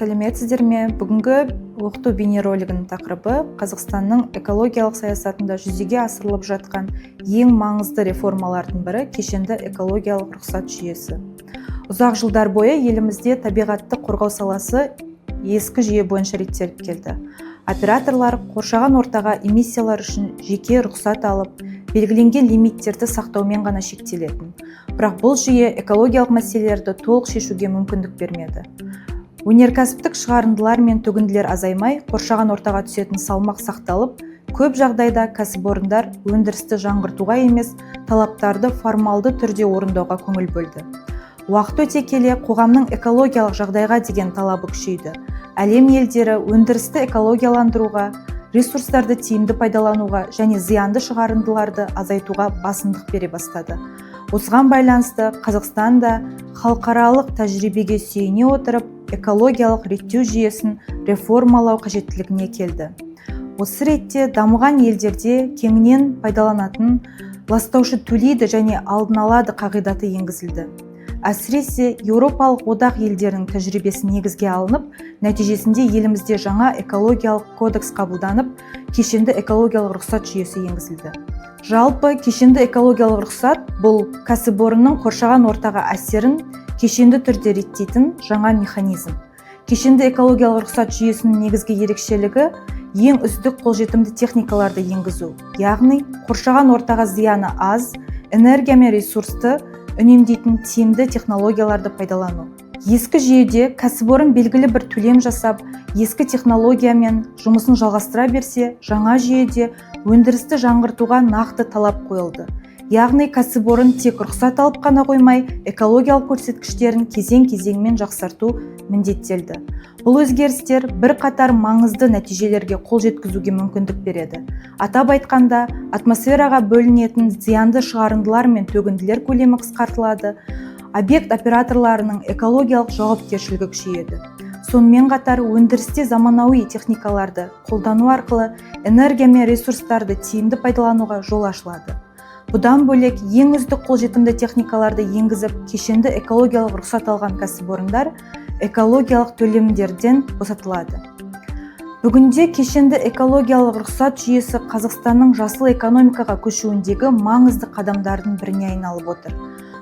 сәлеметсіздер ме? Бүгінгі оқыту бейнеролигінің тақырыбы Қазақстанның экологиялық саясатында жүзеге асырылып жатқан ең маңызды реформалардың бірі кешенді экологиялық рұқсат жүйесі. Ұзақ жылдар бойы елімізде табиғатты қорғау саласы ескі жүйе бойынша реттеліп келді. Операторлар қоршаған ортаға эмиссиялар үшін жеке рұқсат алып, белгіленген лимиттерді сақтаумен ғана шектелетін. Бірақ бұл жүйе экологиялық мәселелерді толық шешуге мүмкіндік бермеді. Өнеркәсіптік шығарындылар мен төгінділер азаймай, қоршаған ортаға түсетін салмақ сақталып, көп жағдайда кәсіпорындар өндірісті жаңғыртуға емес, талаптарды формалды түрде орындауға көңіл бөлді. Уақыт өте келе қоғамның экологиялық жағдайға деген талабы күшейді. Әлем елдері өндірісті экологияландыруға, ресурстарды тиімді пайдалануға және зиянды шығарындыларды азайтуға басымдық бере бастады. Осыған байланысты Қазақстан да халықаралық тәжірибеге сүйене отырып, экологиялық реттеу жүйесін реформалау қажеттілігіне келді. Осы ретте дамыған елдерде кеңінен пайдаланатын ластаушы төлейді және алдын алады қағидаты енгізілді. Әсіресе Еуропалық одақ елдерінің тәжірибесі негізге алынып, нәтижесінде елімізде жаңа экологиялық кодекс қабылданып, кешенді экологиялық рұқсат жүйесі енгізілді. Жалпы кешенді экологиялық рұқсат бұл кәсіпорынның қоршаған ортаға әсерін кешенді түрде реттейтін жаңа механизм. Кешенді экологиялық рұқсат жүйесінің негізгі ерекшелігі ең үздік қолжетімді техникаларды енгізу, яғни қоршаған ортаға зияны аз, энергия мен ресурсты үнемдейтін тиімді технологияларды пайдалану. Ескі жүйеде кәсіпорын белгілі бір төлем жасап, ескі технологиямен жұмысын жалғастыра берсе, жаңа жүйеде өндірісті жаңғыртуға нақты талап қойылды. Яғни кәсіпорын тек рұқсат алып қана қоймай, экологиялық көрсеткіштерін кезең-кезеңмен жақсарту міндеттелді. Бұл өзгерістер бірқатар маңызды нәтижелерге қол жеткізуге мүмкіндік береді. Атап айтқанда, атмосфераға бөлінетін зиянды шығарындылар мен төгінділер көлемі қысқартылады, объект операторларының экологиялық жауапкершілігі күшейеді. Сонымен қатар өндірісте заманауи техникаларды қолдану арқылы энергия мен ресурстарды тиімді пайдалануға жол ашылады. Бұдан бөлек ең үздік қолжетімді техникаларды енгізіп, кешенді экологиялық рұқсат алған кәсіпорындар экологиялық төлемдерден босатылады. Бүгінде кешенді экологиялық рұқсат жүйесі Қазақстанның жасыл экономикаға көшуіндегі маңызды қадамдардың біріне айналып отыр.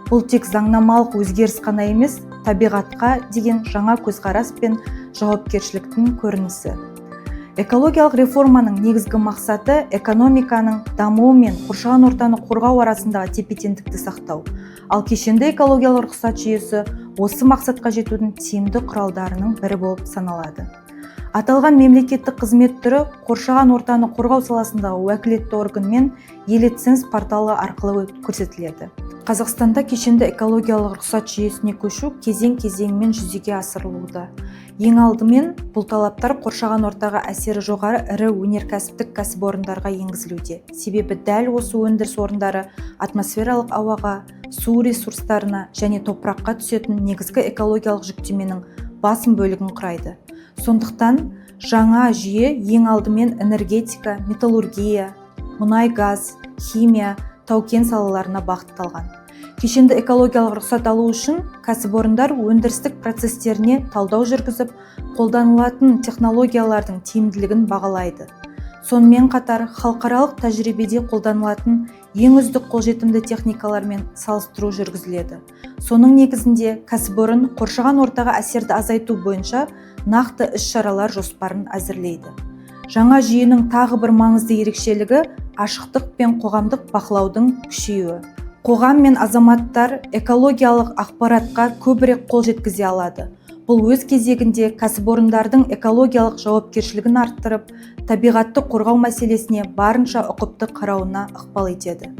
Бұл тек заңнамалық өзгеріс қана емес, табиғатқа деген жаңа көзқарас пен жауапкершіліктің көрінісі. Экологиялық реформаның негізгі мақсаты экономиканың дамуы мен қоршаған ортаны қорғау арасындағы тепе-теңдікті сақтау. Ал кешенді экологиялық рұқсат жүйесі осы мақсатқа жетудің тиімді құралдарының бірі болып саналады. Аталған мемлекеттік қызмет түрі қоршаған ортаны қорғау саласындағы уәкілетті органмен e-лиценз порталы арқылы көрсетіледі. Қазақстанда кешенді экологиялық рұқсат жүйесіне көшу кезең-кезеңмен жүзеге асырылуда. Ең алдымен бұл талаптар қоршаған ортаға әсері жоғары ірі өнеркәсіптік кәсіпорындарға енгізілуде. Себебі дәл осы өндіріс орындары атмосфералық ауаға, су ресурстарына және топыраққа түсетін негізгі экологиялық жүктеменің басым бөлігін құрайды. Сондықтан жаңа жүйе ең алдымен энергетика, металлургия, мұнай-газ, химия, тау-кен салаларына бағытталған. Кешенді экологиялық рұқсат алу үшін кәсіпорындар өндірістік процестеріне талдау жүргізіп, қолданылатын технологиялардың тиімділігін бағалайды. Сонымен қатар халықаралық тәжірибеде қолданылатын ең үздік қолжетімді техникалармен салыстыру жүргізіледі. Соның негізінде кәсіпорын қоршаған ортаға әсерді азайту бойынша нақты іс-шаралар жоспарын әзірлейді. Жаңа жүйенің тағы бір маңызды ерекшелігі ашықтық пен қоғамдық бақылаудың күшеюі. Қоғам мен азаматтар экологиялық ақпаратқа көбірек қол жеткізе алады. Бұл өз кезегінде кәсіпорындардың экологиялық жауапкершілігін арттырып, табиғатты қорғау мәселесіне барынша ұқыпты қарауына ықпал етеді.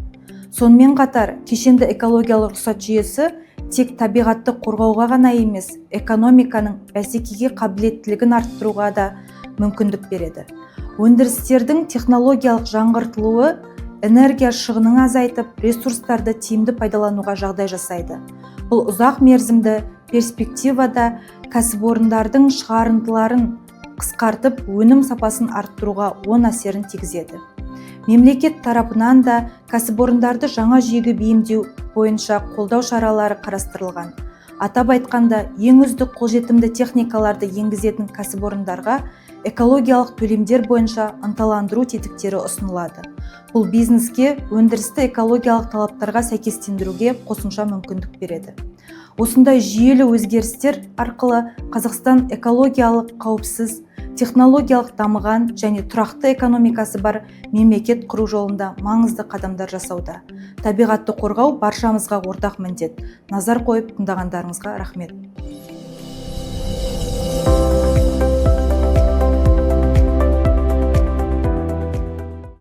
Сонымен қатар, кешенді экологиялық рұқсат жүйесі тек табиғатты қорғауға ғана емес, экономиканың бәсекеге қабілеттілігін арттыруға да мүмкіндік береді. Өндірістердің технологиялық жаңғыртылуы энергия шығынын азайтып, ресурстарды тиімді пайдалануға жағдай жасайды. Бұл ұзақ мерзімді перспективада кәсіпорындардың шығарындыларын қысқартып, өнім сапасын арттыруға оң әсерін тигізеді. Мемлекет тарапынан да кәсіпорындарды жаңа жүйеге бейімдеу бойынша қолдау шаралары қарастырылған. Атап айтқанда, ең үздік қолжетімді техникаларды енгізетін кәсіпорындарға экологиялық төлемдер бойынша ынталандыру тетіктері ұсынылады. Бұл бизнеске өндірісті экологиялық талаптарға сәйкестендіруге қосымша мүмкіндік береді. Осындай жүйелі өзгерістер арқылы Қазақстан экологиялық қауіпсіз, технологиялық дамыған және тұрақты экономикасы бар мемлекет құру жолында маңызды қадамдар жасауда. Табиғатты қорғау баршамызға ортақ міндет. Назар қойып тыңдағандарыңызға рахмет.